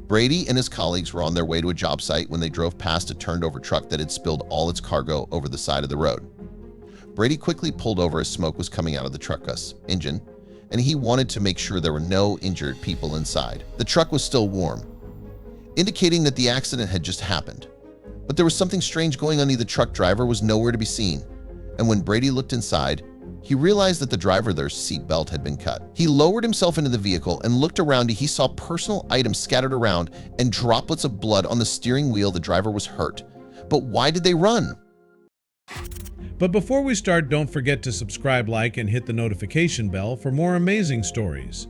Brady and his colleagues were on their way to a job site when they drove past a turned-over truck that had spilled all its cargo over the side of the road. Brady quickly pulled over as smoke was coming out of the truck's engine, and he wanted to make sure there were no injured people inside. The truck was still warm, indicating that the accident had just happened. But there was something strange going on. The truck driver was nowhere to be seen, and when Brady looked inside, he realized that the driver's seatbelt had been cut. He lowered himself into the vehicle and looked around. He saw personal items scattered around and droplets of blood on the steering wheel. The driver was hurt. But why did they run? But before we start, don't forget to subscribe, like, and hit the notification bell for more amazing stories.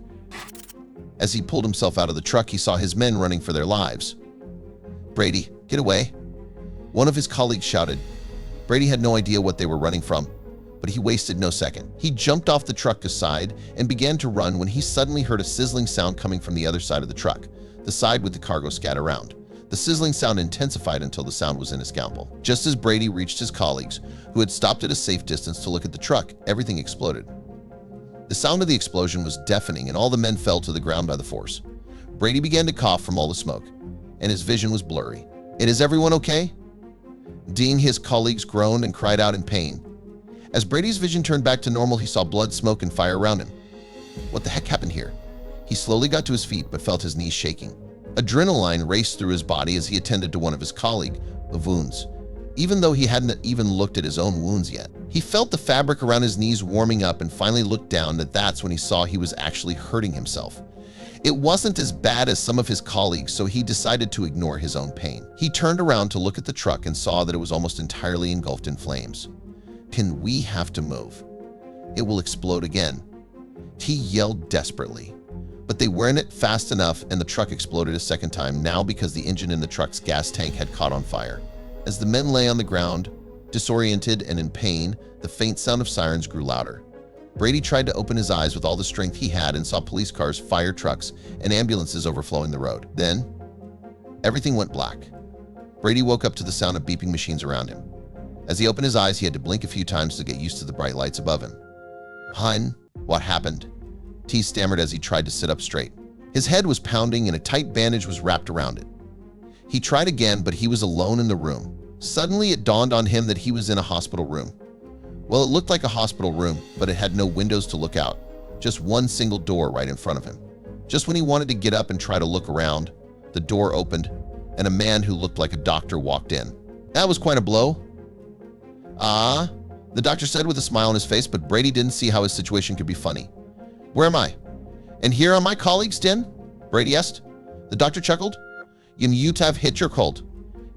As he pulled himself out of the truck, he saw his men running for their lives. "Brady, get away!" one of his colleagues shouted. Brady had no idea what they were running from, but he wasted no second. He jumped off the truck's side and began to run when he suddenly heard a sizzling sound coming from the other side of the truck, the side with the cargo scattered around. The sizzling sound intensified until the sound was in his scalpel. Just as Brady reached his colleagues, who had stopped at a safe distance to look at the truck, everything exploded. The sound of the explosion was deafening, and all the men fell to the ground by the force. Brady began to cough from all the smoke, and his vision was blurry. "Is everyone okay?" Dean, his colleagues groaned and cried out in pain. As Brady's vision turned back to normal, he saw blood, smoke, and fire around him. What the heck happened here? He slowly got to his feet but felt his knees shaking. Adrenaline raced through his body as he attended to one of his colleagues' wounds, even though he hadn't even looked at his own wounds yet. He felt the fabric around his knees warming up and finally looked down, and that's when he saw he was actually hurting himself. It wasn't as bad as some of his colleagues, so he decided to ignore his own pain. He turned around to look at the truck and saw that it was almost entirely engulfed in flames. "We have to move. It will explode again," he yelled desperately. But they weren't fast enough, and the truck exploded a second time, now because the engine in the truck's gas tank had caught on fire. As the men lay on the ground, disoriented and in pain, the faint sound of sirens grew louder. Brady tried to open his eyes with all the strength he had and saw police cars, fire trucks, and ambulances overflowing the road. Then, everything went black. Brady woke up to the sound of beeping machines around him. As he opened his eyes, he had to blink a few times to get used to the bright lights above him. "Hun, what happened?" T stammered as he tried to sit up straight. His head was pounding and a tight bandage was wrapped around it. He tried again, but he was alone in the room. Suddenly, it dawned on him that he was in a hospital room. Well, it looked like a hospital room, but it had no windows to look out, just one single door right in front of him. Just when he wanted to get up and try to look around, the door opened, and a man who looked like a doctor walked in. That was quite a blow. "Ah," the doctor said with a smile on his face, but Brady didn't see how his situation could be funny. "Where am I? And here are my colleagues, Den?" Brady asked. The doctor chuckled. "You have hit your cold.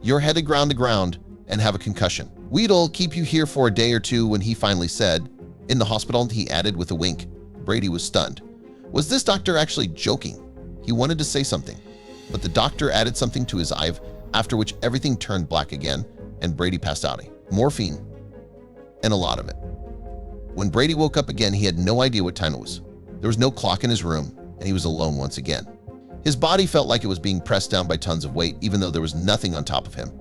You're headed ground to ground and have a concussion. We'll keep you here for a day or two," when he finally said. "In the hospital," he added with a wink. Brady was stunned. Was this doctor actually joking? He wanted to say something, but the doctor added something to his eye, after which everything turned black again, and Brady passed out. Morphine, and a lot of it. When Brady woke up again, he had no idea what time it was. There was no clock in his room, and he was alone once again. His body felt like it was being pressed down by tons of weight, even though there was nothing on top of him.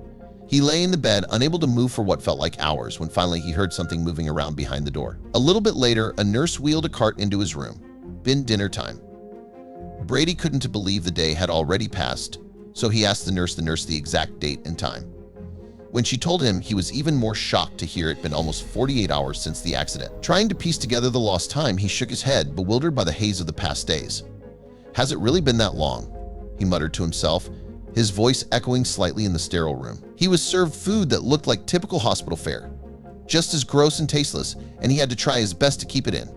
He lay in the bed, unable to move for what felt like hours, when finally he heard something moving around behind the door. A little bit later, a nurse wheeled a cart into his room. Been dinner time. Brady couldn't believe the day had already passed, so he asked the nurse the exact date and time. When she told him, he was even more shocked to hear it'd been almost 48 hours since the accident. Trying to piece together the lost time, he shook his head, bewildered by the haze of the past days. "Has it really been that long?" he muttered to himself, his voice echoing slightly in the sterile room. He was served food that looked like typical hospital fare, just as gross and tasteless, and he had to try his best to keep it in.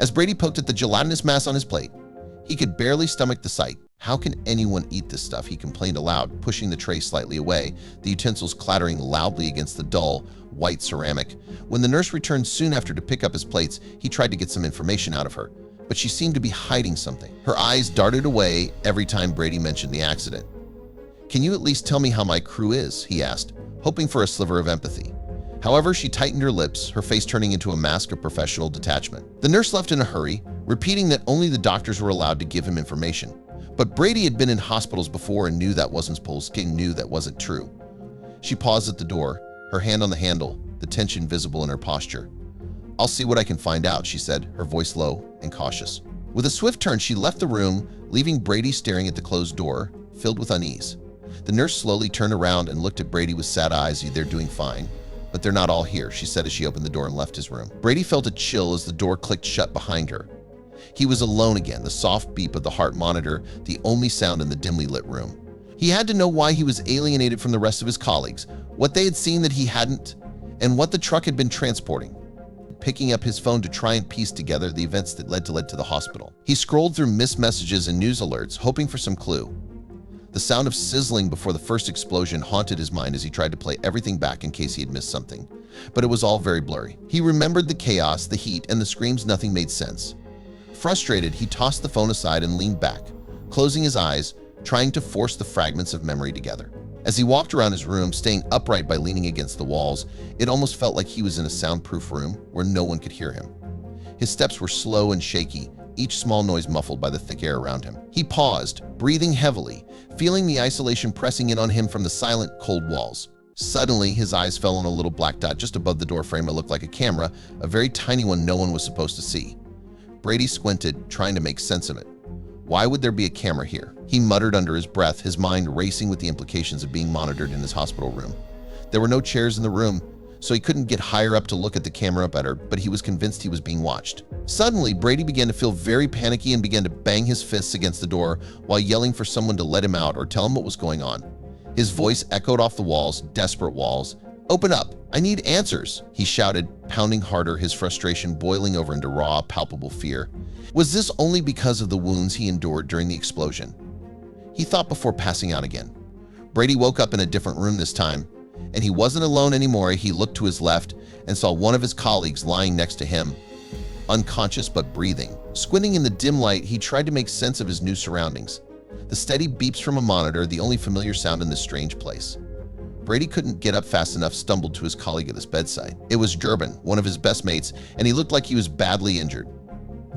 As Brady poked at the gelatinous mass on his plate, he could barely stomach the sight. "How can anyone eat this stuff?" he complained aloud, pushing the tray slightly away, the utensils clattering loudly against the dull, white ceramic. When the nurse returned soon after to pick up his plates, he tried to get some information out of her, but she seemed to be hiding something. Her eyes darted away every time Brady mentioned the accident. "Can you at least tell me how my crew is?" he asked, hoping for a sliver of empathy. However, she tightened her lips, her face turning into a mask of professional detachment. The nurse left in a hurry, repeating that only the doctors were allowed to give him information. But Brady had been in hospitals before and knew that wasn't true. She paused at the door, her hand on the handle, the tension visible in her posture. "I'll see what I can find out," she said, her voice low and cautious. With a swift turn, she left the room, leaving Brady staring at the closed door, filled with unease. The nurse slowly turned around and looked at Brady with sad eyes. "They're doing fine, but they're not all here," she said as she opened the door and left his room. Brady felt a chill as the door clicked shut behind her. He was alone again, the soft beep of the heart monitor, the only sound in the dimly lit room. He had to know why he was alienated from the rest of his colleagues, what they had seen that he hadn't, and what the truck had been transporting. Picking up his phone to try and piece together the events that led to the hospital. He scrolled through missed messages and news alerts, hoping for some clue. The sound of sizzling before the first explosion haunted his mind as he tried to play everything back in case he had missed something. But it was all very blurry. He remembered the chaos, the heat, and the screams. Nothing made sense. Frustrated, he tossed the phone aside and leaned back, closing his eyes, trying to force the fragments of memory together. As he walked around his room, staying upright by leaning against the walls, it almost felt like he was in a soundproof room where no one could hear him. His steps were slow and shaky, each small noise muffled by the thick air around him. He paused, breathing heavily, feeling the isolation pressing in on him from the silent, cold walls. Suddenly, his eyes fell on a little black dot just above the doorframe. It looked like a camera, a very tiny one no one was supposed to see. Brady squinted, trying to make sense of it. Why would there be a camera here? He muttered under his breath, his mind racing with the implications of being monitored in his hospital room. There were no chairs in the room, so he couldn't get higher up to look at the camera better, but he was convinced he was being watched. Suddenly, Brady began to feel very panicky and began to bang his fists against the door while yelling for someone to let him out or tell him what was going on. His voice echoed off the walls, desperate walls. "Open up! I need answers!" he shouted, pounding harder, his frustration boiling over into raw, palpable fear. Was this only because of the wounds he endured during the explosion? He thought before passing out again. Brady woke up in a different room this time, and he wasn't alone anymore. He looked to his left and saw one of his colleagues lying next to him, unconscious but breathing. Squinting in the dim light, he tried to make sense of his new surroundings. The steady beeps from a monitor, the only familiar sound in this strange place. Brady couldn't get up fast enough, stumbled to his colleague at his bedside. It was Gerben, one of his best mates, and he looked like he was badly injured.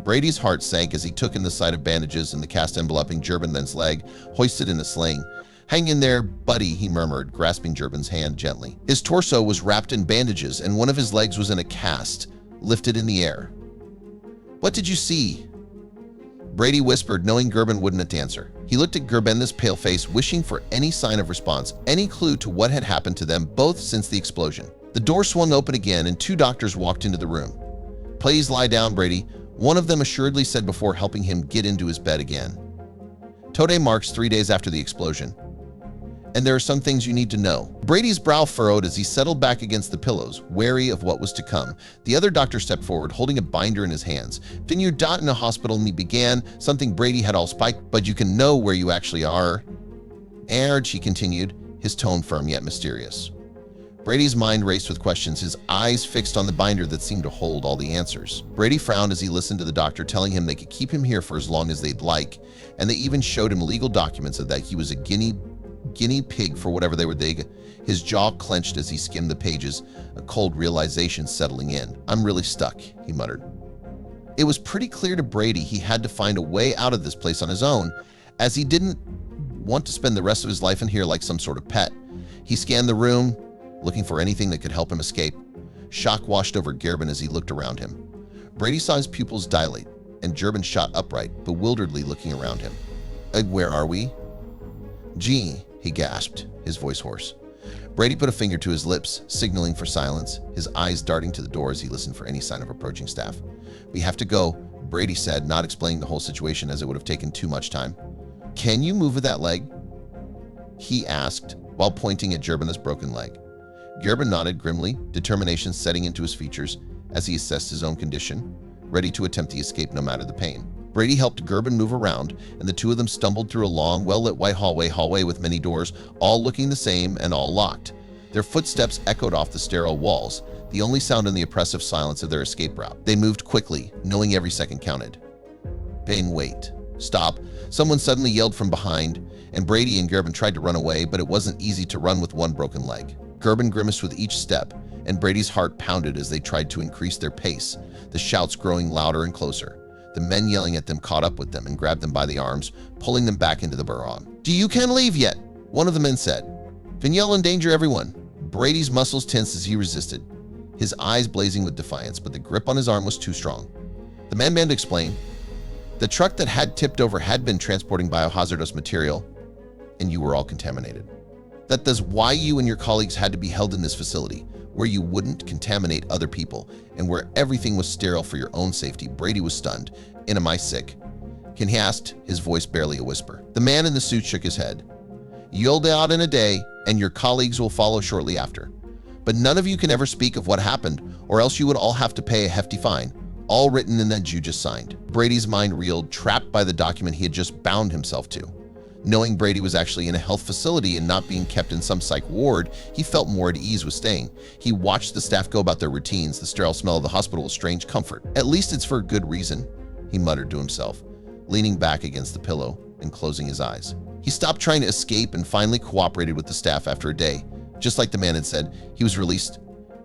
Brady's heart sank as he took in the sight of bandages and the cast enveloping Gerben's leg, hoisted in a sling. "Hang in there, buddy," he murmured, grasping Gerben's hand gently. His torso was wrapped in bandages, and one of his legs was in a cast, lifted in the air. "What did you see?" Brady whispered, knowing Gerben wouldn't answer. He looked at Gerben's pale face, wishing for any sign of response, any clue to what had happened to them both since the explosion. The door swung open again, and two doctors walked into the room. "Please lie down, Brady," one of them assuredly said before helping him get into his bed again. Today marks 3 days after the explosion, and there are some things you need to know. Brady's brow furrowed as he settled back against the pillows, wary of what was to come. The other doctor stepped forward, holding a binder in his hands. "Then you're not in a hospital," and he began, something Brady had all spiked, "but you can know where you actually are." "And," he continued, his tone firm yet mysterious. Brady's mind raced with questions, his eyes fixed on the binder that seemed to hold all the answers. Brady frowned as he listened to the doctor telling him they could keep him here for as long as they'd like, and they even showed him legal documents of that he was a guinea pig for whatever they were. His jaw clenched as he skimmed the pages, a cold realization settling in. "I'm really stuck," he muttered. It was pretty clear to Brady he had to find a way out of this place on his own, as he didn't want to spend the rest of his life in here like some sort of pet. He scanned the room, looking for anything that could help him escape. Shock washed over Gerben as he looked around him. Brady saw his pupils dilate, and Gerben shot upright, bewilderedly looking around him. Where are we?" "Gee," he gasped, his voice hoarse. Brady put a finger to his lips, signaling for silence, his eyes darting to the door as he listened for any sign of approaching staff. "We have to go," Brady said, not explaining the whole situation as it would have taken too much time. "Can you move with that leg?" he asked, while pointing at Gerben's broken leg. Gerben nodded grimly, determination setting into his features as he assessed his own condition, ready to attempt the escape no matter the pain. Brady helped Gerben move around, and the two of them stumbled through a long, well-lit white hallway with many doors, all looking the same and all locked. Their footsteps echoed off the sterile walls, the only sound in the oppressive silence of their escape route. They moved quickly, knowing every second counted. "Bang, wait. Stop." Someone suddenly yelled from behind, and Brady and Gerben tried to run away, but it wasn't easy to run with one broken leg. Gerben grimaced with each step, and Brady's heart pounded as they tried to increase their pace, the shouts growing louder and closer. The men yelling at them caught up with them and grabbed them by the arms, pulling them back into the burrow. "Do you can leave yet?" one of the men said. "Vignel endanger everyone." Brady's muscles tensed as he resisted, his eyes blazing with defiance, but the grip on his arm was too strong. The man began to explain. The truck that had tipped over had been transporting biohazardous material, and you were all contaminated. That's why you and your colleagues had to be held in this facility, where you wouldn't contaminate other people and where everything was sterile for your own safety. Brady was stunned. And am I sick? Ken he asked, his voice barely a whisper. The man in the suit shook his head. You'll die out in a day, and your colleagues will follow shortly after. But none of you can ever speak of what happened, or else you would all have to pay a hefty fine, all written in that you just signed. Brady's mind reeled, trapped by the document he had just bound himself to. Knowing Brady was actually in a health facility and not being kept in some psych ward, he felt more at ease with staying. He watched the staff go about their routines, the sterile smell of the hospital a strange comfort. At least it's for a good reason, he muttered to himself, leaning back against the pillow and closing his eyes. He stopped trying to escape and finally cooperated with the staff after a day. Just like the man had said, he was released.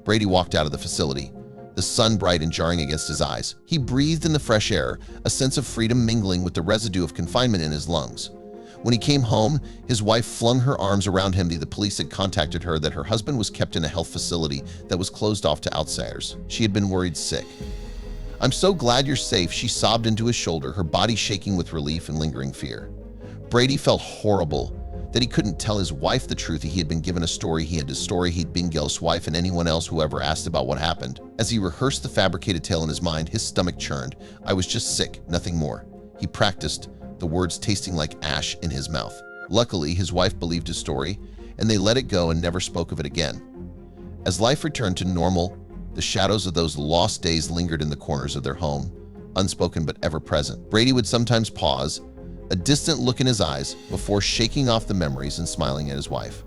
Brady walked out of the facility, the sun bright and jarring against his eyes. He breathed in the fresh air, a sense of freedom mingling with the residue of confinement in his lungs. When he came home, his wife flung her arms around him. The police had contacted her that her husband was kept in a health facility that was closed off to outsiders. She had been worried sick. I'm so glad you're safe, she sobbed into his shoulder, her body shaking with relief and lingering fear. Brady felt horrible that he couldn't tell his wife the truth. He had been given a story. He had a story he'd been Gel's wife and anyone else who ever asked about what happened. As he rehearsed the fabricated tale in his mind, his stomach churned. I was just sick, nothing more. He practiced, the words tasting like ash in his mouth. Luckily, his wife believed his story, and they let it go and never spoke of it again. As life returned to normal, the shadows of those lost days lingered in the corners of their home, unspoken but ever present. Brady would sometimes pause, a distant look in his eyes, before shaking off the memories and smiling at his wife.